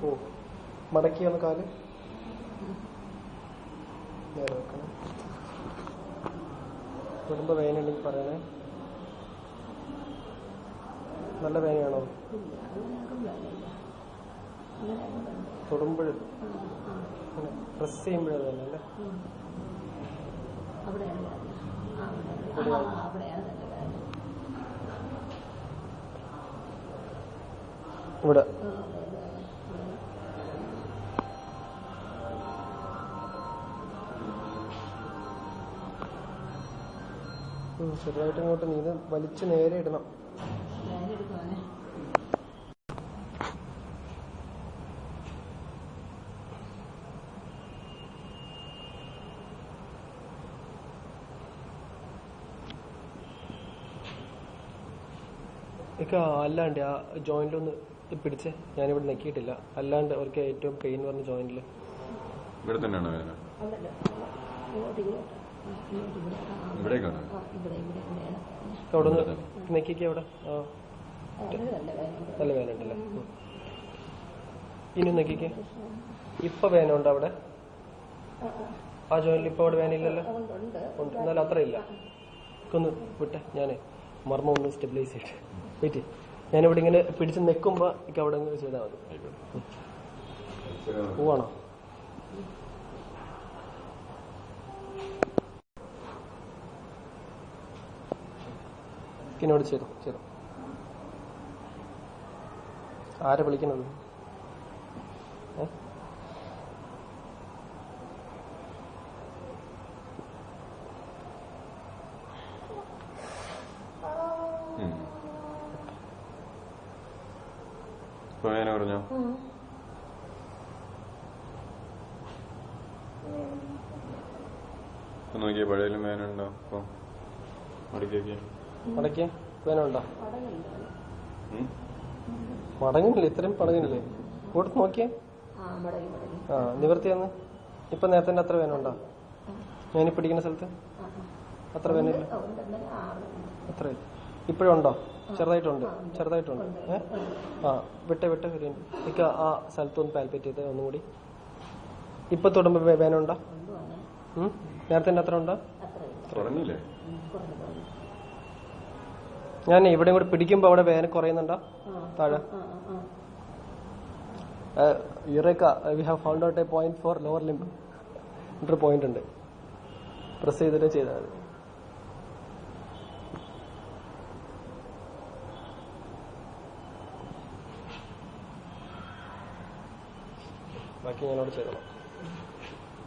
ഓ മടക്കിയാണ് കാല് നേരെ വെക്കണം. കുടുംബ വേദനയുണ്ടെങ്കിൽ പറയണേ. നല്ല വേദനയാണോ? തൊടുമ്പോഴും പ്രസ് ചെയ്യുമ്പോഴത് തന്നെ അല്ലേ? ഇവിടെ ചെറുതായിട്ട് ഇങ്ങോട്ട് നീത് വലിച്ച് നേരെ ഇടണം. എനിക്ക് അല്ലാണ്ട് ആ ജോയിന്റിലൊന്ന് പിടിച്ചേ. ഞാനിവിടെ നെക്കിയിട്ടില്ല. അല്ലാണ്ട് അവർക്ക് ഏറ്റവും പെയിൻ പറഞ്ഞ ജോയിന്റില് ഇവിടെ തന്നെയാണോ വേദന? അവിടെ ഒന്ന് നെക്കിക്ക് അവിടെ. നല്ല വേദന ഉണ്ടല്ലേ? ഇനി നെക്കിക്ക്. ഇപ്പൊ വേദന ഉണ്ടോ അവിടെ? ആ ജോയിന്റിൽ ഇപ്പൊ അവിടെ വേദന ഇല്ലല്ലോ? ഉണ്ട്. എന്നാലും അത്ര ഇല്ല. ഒന്ന് വിട്ടെ. ഞാനേ മർമ്മം ഒന്ന് സ്റ്റെബിലൈസ് ചെയ്തിട്ട് വെയിറ്റ്. ഞാനിവിടെ ഇങ്ങനെ പിടിച്ച് നിൽക്കുമ്പോ എനിക്ക് അവിടെ ചെയ്താൽ മതി. പോവാണോ? എന്നോട് ചേരും. ആരെ വിളിക്കുന്നത്? പറഞ്ഞോ. നോക്കിയ പഴയാലും വേന ഉണ്ടോ? ഇപ്പൊ മടക്കിയ വേന ഉണ്ടോ? മടങ്ങില്ലേ? ഇത്രയും മടങ്ങില്ലേ? ഇങ്ങോട്ട് നോക്കിയേ. നിവർത്തിയെന്ന്. ഇപ്പൊ നേരത്തെ അത്ര വേന ഉണ്ടോ? ഞാനീ പിടിക്കുന്ന സ്ഥലത്ത് അത്ര വേനയില്ല. അത്ര ഇപ്പോഴുണ്ടോ? ചെറുതായിട്ടുണ്ട്. വിട്ടെ എനിക്ക് ആ സ്ഥലത്തൊന്ന് പാൽപ്പേറ്റ് ചെയ്ത് ഒന്നുകൂടി. ഇപ്പൊ തൊടുമ്പോ വേന ഉണ്ടോ? നേരത്തെ അത്ര ഉണ്ടോ? ഞാൻ ഇവിടെ കൂടെ പിടിക്കുമ്പോ അവിടെ വേന കുറയുന്നുണ്ടോ? താഴെ eureka we have found out a point for lower limb. എന്നൊരു പോയിന്റ് ഉണ്ട്. പ്രസ് ചെയ്തിട്ട് ചെയ്താൽ മതി. ബാക്കി ഞാനോട് ചെയ്തോളാം.